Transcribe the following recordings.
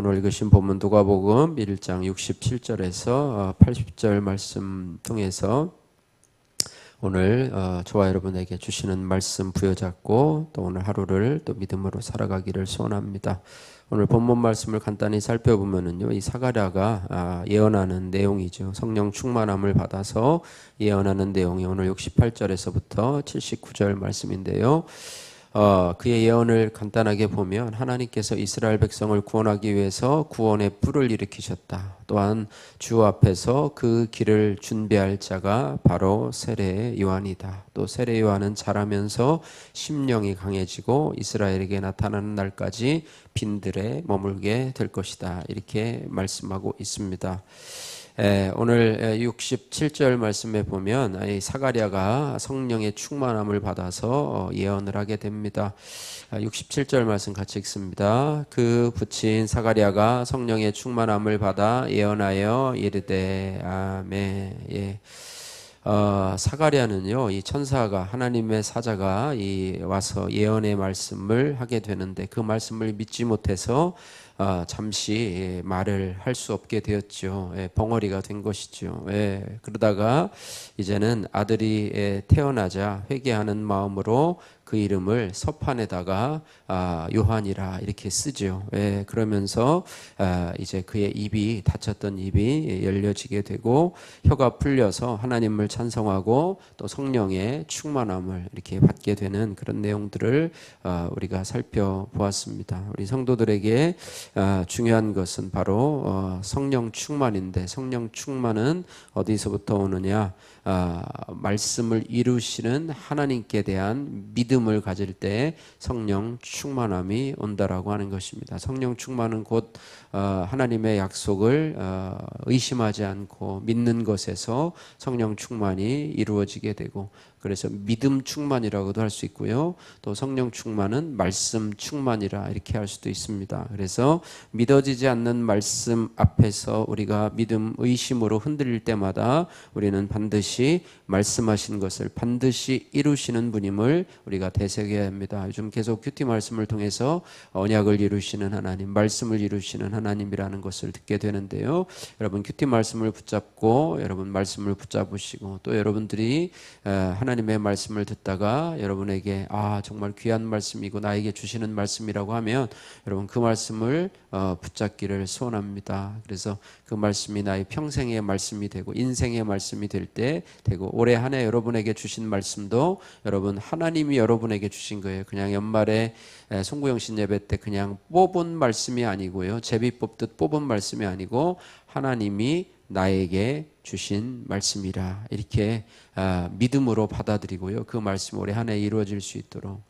오늘 읽으신 본문 누가복음 1장 67절에서 80절 말씀 통해서 오늘 저와 여러분에게 주시는 말씀 부여잡고 또 오늘 하루를 또 믿음으로 살아가기를 소원합니다. 오늘 본문 말씀을 간단히 살펴보면은요, 이 사가랴가 예언하는 내용이죠. 성령 충만함을 받아서 예언하는 내용이 오늘 68절에서부터 79절 말씀인데요. 그의 예언을 간단하게 보면 하나님께서 이스라엘 백성을 구원하기 위해서 구원의 뿔을 일으키셨다. 또한 주 앞에서 그 길을 준비할 자가 바로 세례 요한이다. 또 세례 요한은 자라면서 심령이 강해지고 이스라엘에게 나타나는 날까지 빈들에 머물게 될 것이다. 이렇게 말씀하고 있습니다. 오늘 67절 말씀에 보면 사가랴가 성령의 충만함을 받아서 예언을 하게 됩니다. 67절 말씀 같이 읽습니다. 그 부친 사가랴가 성령의 충만함을 받아 예언하여 이르되 아멘. 예. 사가랴는요, 이 천사가 하나님의 사자가 와서 예언의 말씀을 하게 되는데 그 말씀을 믿지 못해서 잠시 말을 할 수 없게 되었죠. 벙어리가 된 것이죠. 그러다가 이제는 아들이 태어나자 회개하는 마음으로 그 이름을 서판에다가 요한이라 이렇게 쓰죠. 그러면서 이제 그의 입이 닫혔던 입이 열려지게 되고 혀가 풀려서 하나님을 찬송하고 또 성령의 충만함을 이렇게 받게 되는 그런 내용들을 우리가 살펴보았습니다. 우리 성도들에게 중요한 것은 바로 성령 충만인데, 성령 충만은 어디서부터 오느냐? 말씀을 이루시는 하나님께 대한 믿음을 가질 때 성령 충만함이 온다라고 하는 것입니다. 성령 충만은 곧 하나님의 약속을 의심하지 않고 믿는 것에서 성령 충만이 이루어지게 되고, 그래서 믿음 충만이라고도 할 수 있고요. 또 성령 충만은 말씀 충만이라 이렇게 할 수도 있습니다. 그래서 믿어지지 않는 말씀 앞에서 우리가 믿음 의심으로 흔들릴 때마다 우리는 반드시 말씀하신 것을 반드시 이루시는 분임을 우리가 되새겨야 합니다. 요즘 계속 큐티 말씀을 통해서 언약을 이루시는 하나님, 말씀을 이루시는 하나님이라는 것을 듣게 되는데요. 여러분 큐티 말씀을 붙잡고 여러분 말씀을 붙잡으시고 또 여러분들이 하나님의 말씀을 듣다가 여러분에게 정말 귀한 말씀이고 나에게 주시는 말씀이라고 하면 여러분 그 말씀을 붙잡기를 소원합니다. 그래서 그 말씀이 나의 평생의 말씀이 되고 인생의 말씀이 될 때 되고, 올해 한 해 여러분에게 주신 말씀도 여러분 하나님이 여러분에게 주신 거예요. 그냥 연말에 송구영신 예배 때 그냥 뽑은 말씀이 아니고요, 제비 뽑듯 뽑은 말씀이 아니고 하나님이 나에게 주신 말씀이라 이렇게 믿음으로 받아들이고요, 그 말씀 올해 한 해 이루어질 수 있도록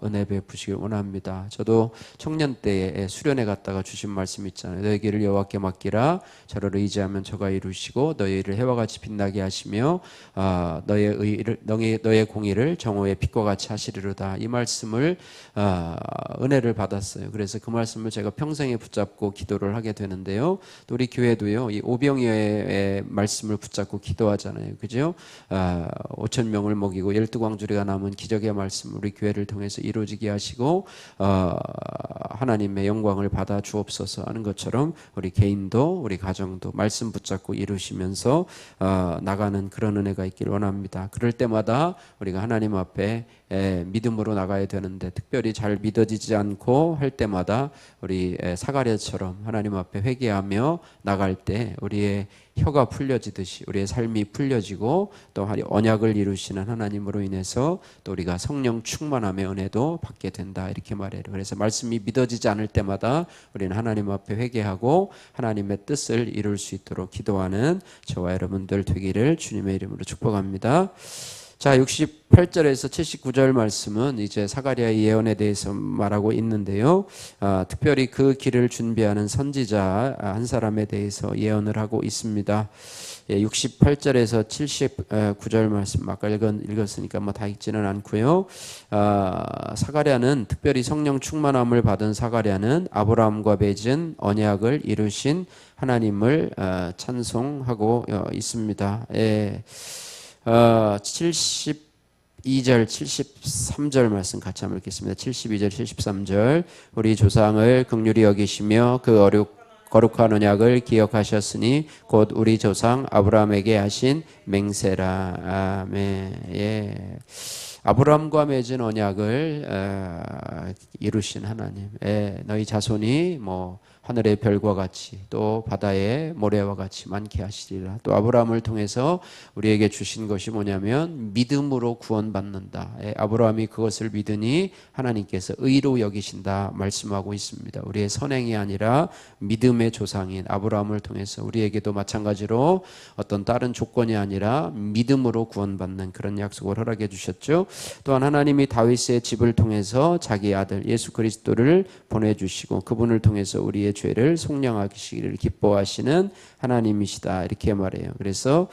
은혜 베푸시길 원합니다. 저도 청년 때에 수련회 갔다가 주신 말씀 있잖아요. 너희 길을 여호와께 맡기라. 저를 의지하면 저가 이루시고 너희 일을 해와 같이 빛나게 하시며 너의 공의를 정오의 빛과 같이 하시리로다. 이 말씀을 은혜를 받았어요. 그래서 그 말씀을 제가 평생에 붙잡고 기도를 하게 되는데요. 또 우리 교회도요, 이 오병이어의 말씀을 붙잡고 기도하잖아요. 그죠? 5천 명을 먹이고 12광주리가 남은 기적의 말씀 우리 교회를 통해서 이루어지게 하시고 하나님의 영광을 받아 주옵소서 하는 것처럼 우리 개인도 우리 가정도 말씀 붙잡고 이루시면서 나가는 그런 은혜가 있길 원합니다. 그럴 때마다 우리가 하나님 앞에 믿음으로 나가야 되는데, 특별히 잘 믿어지지 않고 할 때마다 우리 사가랴처럼 하나님 앞에 회개하며 나갈 때 우리의 혀가 풀려지듯이 우리의 삶이 풀려지고 또 언약을 이루시는 하나님으로 인해서 또 우리가 성령 충만함의 은혜도 받게 된다 이렇게 말해요. 그래서 말씀이 믿어지지 않을 때마다 우리는 하나님 앞에 회개하고 하나님의 뜻을 이룰 수 있도록 기도하는 저와 여러분들 되기를 주님의 이름으로 축복합니다. 자, 68절에서 79절 말씀은 이제 사가랴의 예언에 대해서 말하고 있는데요. 특별히 그 길을 준비하는 선지자 한 사람에 대해서 예언을 하고 있습니다. 68절에서 79절 말씀 아까 읽었으니까 다 읽지는 않고요. 사가랴는 특별히 성령 충만함을 받은 사가랴는 아브라함과 맺은 언약을 이루신 하나님을 찬송하고 있습니다. 70 2절 73절 말씀 같이 한번 읽겠습니다. 72절 73절 우리 조상을 긍휼히 여기시며 그 거룩한 언약을 기억하셨으니 곧 우리 조상 아브라함에게 하신 맹세라. 아멘. 예. 아브라함과 맺은 언약을 이루신 하나님. 너희 자손이 하늘의 별과 같이 또 바다의 모래와 같이 많게 하시리라. 또 아브라함을 통해서 우리에게 주신 것이 뭐냐면 믿음으로 구원받는다. 아브라함이 그것을 믿으니 하나님께서 의로 여기신다 말씀하고 있습니다. 우리의 선행이 아니라 믿음의 조상인 아브라함을 통해서 우리에게도 마찬가지로 어떤 다른 조건이 아니라 믿음으로 구원받는 그런 약속을 허락해 주셨죠. 또한 하나님이 다윗의 집을 통해서 자기 아들 예수 그리스도를 보내주시고 그분을 통해서 우리의 죄를 속량하시기를 기뻐하시는 하나님이시다 이렇게 말해요. 그래서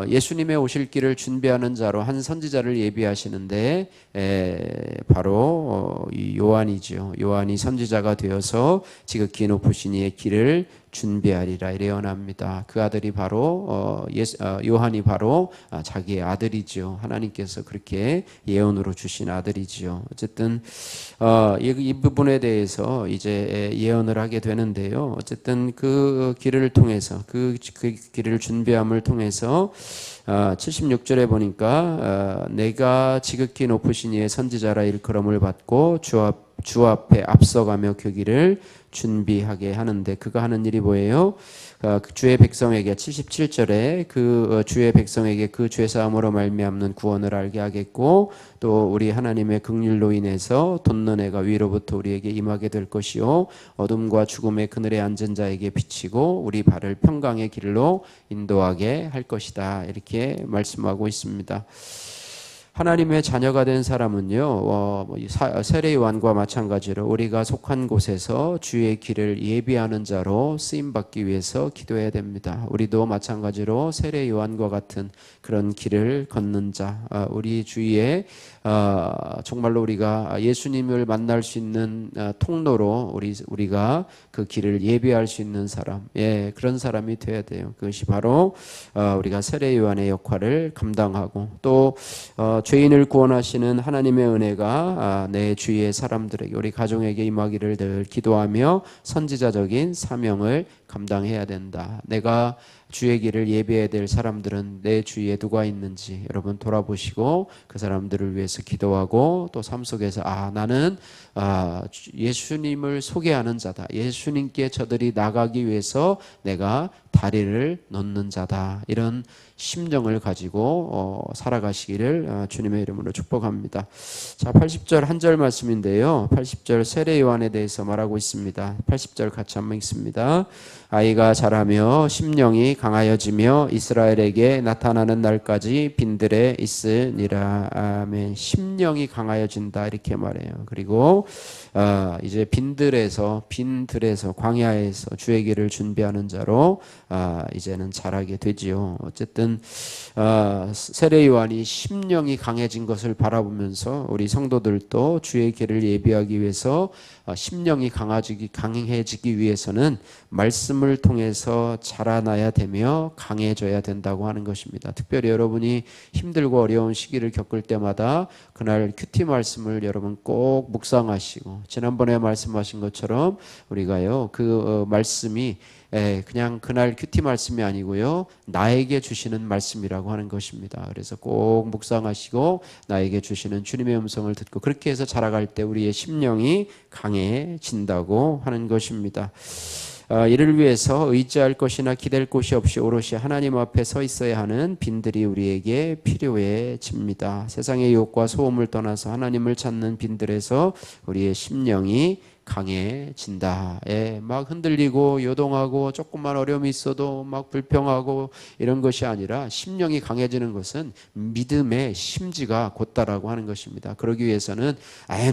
예수님의 오실 길을 준비하는 자로 한 선지자를 예비하시는데 바로 이 요한이죠. 요한이 선지자가 되어서 지극히 높으신 이의 길을 준비하리라 이래 예언합니다. 그 아들이 바로 요한이 바로 자기의 아들이죠. 하나님께서 그렇게 예언으로 주신 아들이죠. 어쨌든 이 부분에 대해서 이제 예언을 하게 되는데요. 어쨌든 그 길을 통해서 그 길을 준비함을 통해서 76절에 보니까 내가 지극히 높으신 이의 선지자라 일컬음을 받고 주 앞에 앞서가며 그 길을 준비하게 하는데 그가 하는 일이 뭐예요? 주의 백성에게 77절에 그 주의 백성에게 그 죄사함으로 말미암는 구원을 알게 하겠고 또 우리 하나님의 긍휼로 인해서 돋는 해가 위로부터 우리에게 임하게 될 것이요 어둠과 죽음의 그늘에 앉은 자에게 비치고 우리 발을 평강의 길로 인도하게 할 것이다 이렇게 말씀하고 있습니다. 하나님의 자녀가 된 사람은요, 세례 요한과 마찬가지로 우리가 속한 곳에서 주의 길을 예비하는 자로 쓰임받기 위해서 기도해야 됩니다. 우리도 마찬가지로 세례 요한과 같은 그런 길을 걷는 자, 우리 주위에 정말로 우리가 예수님을 만날 수 있는 통로로 우리가 그 길을 예비할 수 있는 사람, 그런 사람이 되어야 돼요. 그것이 바로 우리가 세례 요한의 역할을 감당하고 또 죄인을 구원하시는 하나님의 은혜가 내 주위의 사람들에게 우리 가정에게 임하기를 늘 기도하며 선지자적인 사명을 감당해야 된다. 내가 주의 길을 예배해야 될 사람들은 내 주위에 누가 있는지 여러분 돌아보시고 그 사람들을 위해서 기도하고 또 삶 속에서 나는 예수님을 소개하는 자다. 예수님께 저들이 나가기 위해서 내가 다리를 놓는 자다. 이런 심정을 가지고 살아가시기를 주님의 이름으로 축복합니다. 자, 80절 한 절 말씀인데요. 80절 세례 요한에 대해서 말하고 있습니다. 80절 같이 한번 읽습니다. 아이가 자라며 심령이 강하여지며 이스라엘에게 나타나는 날까지 빈들에 있으니라. 아멘. 심령이 강하여진다 이렇게 말해요. 그리고 이제 빈들에서 광야에서 주의 길을 준비하는 자로 이제는 자라게 되지요. 어쨌든 세례 요한이 심령이 강해진 것을 바라보면서 우리 성도들도 주의 길을 예비하기 위해서 심령이 강해지기 위해서는 말씀을 통해서 자라나야 되며 강해져야 된다고 하는 것입니다. 특별히 여러분이 힘들고 어려운 시기를 겪을 때마다 그날 큐티 말씀을 여러분 꼭 묵상하시고 지난번에 말씀하신 것처럼 우리가요 그 말씀이 그냥 그날 큐티 말씀이 아니고요 나에게 주시는 말씀이라고 하는 것입니다. 그래서 꼭 묵상하시고 나에게 주시는 주님의 음성을 듣고 그렇게 해서 자라갈 때 우리의 심령이 강해진다고 하는 것입니다. 이를 위해서 의지할 것이나 기댈 곳이 없이 오롯이 하나님 앞에 서 있어야 하는 빈들이 우리에게 필요해집니다. 세상의 유혹과 소음을 떠나서 하나님을 찾는 빈들에서 우리의 심령이 강해진다. 막 흔들리고 요동하고 조금만 어려움이 있어도 막 불평하고 이런 것이 아니라 심령이 강해지는 것은 믿음의 심지가 곧다라고 하는 것입니다. 그러기 위해서는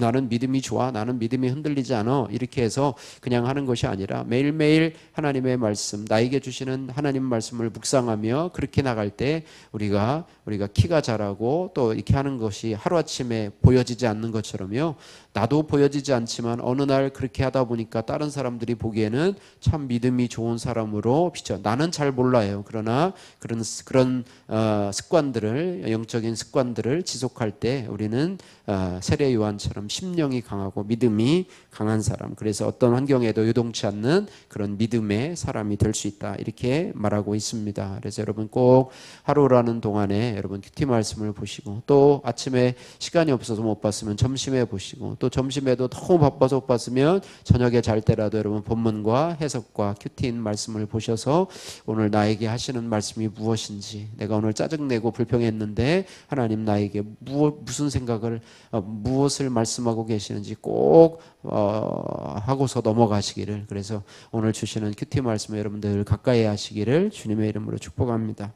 나는 믿음이 좋아, 나는 믿음이 흔들리지 않아 이렇게 해서 그냥 하는 것이 아니라 매일매일 하나님의 말씀, 나에게 주시는 하나님 말씀을 묵상하며 그렇게 나갈 때 우리가 키가 자라고 또 이렇게 하는 것이 하루아침에 보여지지 않는 것처럼요 나도 보여지지 않지만 어느 날 그렇게 하다 보니까 다른 사람들이 보기에는 참 믿음이 좋은 사람으로 비춰. 나는 잘 몰라요. 그러나 그런 습관들을, 영적인 습관들을 지속할 때 우리는 세례 요한처럼 심령이 강하고 믿음이 강한 사람, 그래서 어떤 환경에도 요동치 않는 그런 믿음의 사람이 될 수 있다, 이렇게 말하고 있습니다. 그래서 여러분 꼭 하루라는 동안에 여러분 큐티 말씀을 보시고, 또 아침에 시간이 없어서 못 봤으면 점심에 보시고, 또 점심에도 너무 바빠서 못 봤으면 저녁에 잘 때라도 여러분 본문과 해석과 큐티인 말씀을 보셔서 오늘 나에게 하시는 말씀이 무엇인지, 내가 오늘 짜증내고 불평했는데 하나님 나에게 무슨 생각을 무엇을 말씀하고 계시는지 꼭 하고서 넘어가시기를, 그래서 오늘 주시는 큐티 말씀을 여러분들 가까이 하시기를 주님의 이름으로 축복합니다.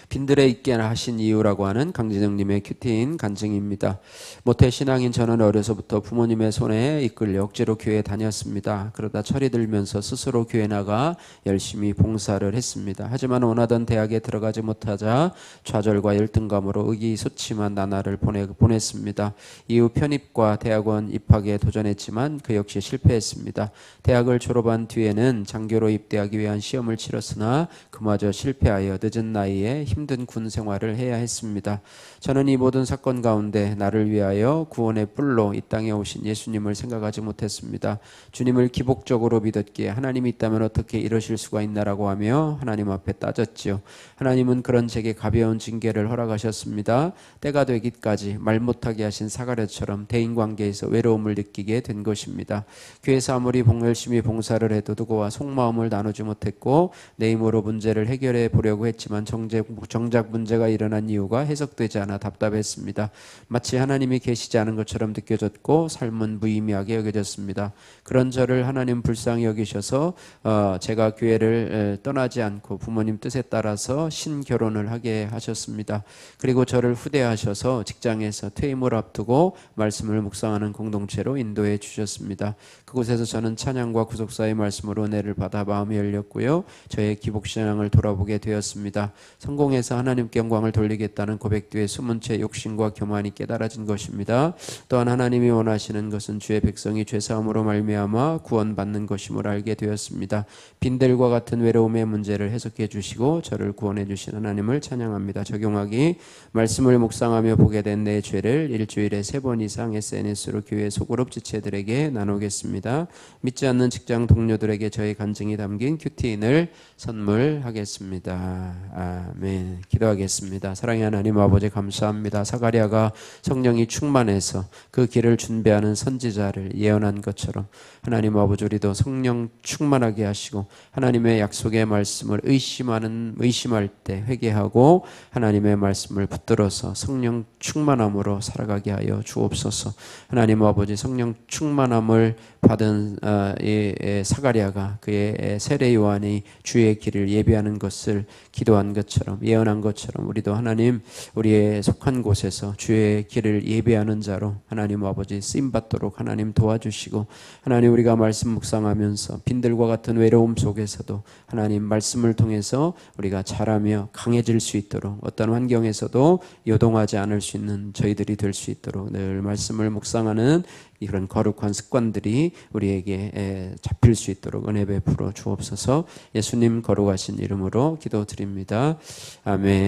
빈들에 있게 하신 이유라고 하는 강진영님의 큐티인 간증입니다. 모태신앙인 저는 어려서부터 부모님의 손에 이끌려 억지로 교회에 다녔습니다. 그러다 철이 들면서 스스로 교회 나가 열심히 봉사를 했습니다. 하지만 원하던 대학에 들어가지 못하자 좌절과 열등감으로 의기소침한 나날을 보냈습니다. 이후 편입과 대학원 입학에 도전했지만 그 역시 실패했습니다. 대학을 졸업한 뒤에는 장교로 입대하기 위한 시험을 치렀으나 그마저 실패하여 늦은 나이에 힘든 군 생활을 해야 했습니다. 저는 이 모든 사건 가운데 나를 위하여 구원의 뿔로 이 땅에 오신 예수님을 생각하지 못했습니다. 주님을 기복적으로 믿었기에 하나님이 있다면 어떻게 이러실 수가 있나라고 하며 하나님 앞에 따졌지요. 하나님은 그런 제게 가벼운 징계를 허락하셨습니다. 때가 되기까지 말 못하게 하신 사가랴처럼 대인관계에서 외로움을 느끼게 된 것입니다. 교회에서 아무리 열심히 봉사를 해도 누구와 속마음을 나누지 못했고 내 힘으로 문제를 해결해 보려고 했지만 정작 문제가 일어난 이유가 해석되지 않아 답답했습니다. 마치 하나님이 계시지 않은 것처럼 느껴졌고 삶은 무의미하게 여겨졌습니다. 그런 저를 하나님 불쌍히 여기셔서 제가 교회를 떠나지 않고 부모님 뜻에 따라서 신결혼을 하게 하셨습니다. 그리고 저를 후대하셔서 직장에서 퇴임을 앞두고 말씀을 묵상하는 공동체로 인도해 주셨습니다. 그곳에서 저는 찬양과 구속사의 말씀으로 은혜를 받아 마음이 열렸고요. 저의 기복신앙을 돌아보게 되었습니다. 성공해서 하나님께 영광을 돌리겠다는 고백 뒤에 숨은 채 욕심과 교만이 깨달아진 것입니다. 또한 하나님이 원하시는 것은 주의 백성이 죄사함으로 말미암아 구원받는 것임을 알게 되었습니다. 빈들과 같은 외로움의 문제를 해석해 주시고 저를 구원해 주신 하나님을 찬양합니다. 적용하기, 말씀을 묵상하며 보게 된 내 죄를 일주일에 3번 이상 SNS로 교회 소그룹 지체들에게 나누겠습니다. 믿지 않는 직장 동료들에게 저의 간증이 담긴 큐티인을 선물하겠습니다. 아멘. 기도하겠습니다. 사랑의 하나님 아버지 감사합니다. 사가랴가 성령이 충만해서 그 길을 준비하는 선지자를 예언한 것처럼 하나님 아버지 우리도 성령 충만하게 하시고 하나님의 약속의 말씀을 의심할 때 회개하고 하나님의 말씀을 붙들어서 성령 충만함으로 살아가게 하여 주옵소서. 하나님 아버지 성령 충만함을 받은 사가랴가 그의 세례 요한이 주의 길을 예비하는 것을 기도한 것처럼 예언한 것처럼 우리도 하나님 우리의 속한 곳에서 주의 길을 예비하는 자로 하나님 아버지 쓰임받도록 하나님 도와주시고 하나님 우리가 말씀 묵상하면서 빈들과 같은 외로움 속에서도 하나님 말씀을 통해서 우리가 자라며 강해질 수 있도록 어떤 환경에서도 요동하지 않을 수 있는 저희들이 될 수 있도록 늘 말씀을 묵상하는 이런 거룩한 습관들이 우리에게 잡힐 수 있도록 은혜 베풀어 주옵소서. 예수님 거룩하신 이름으로 기도드립니다. 아멘.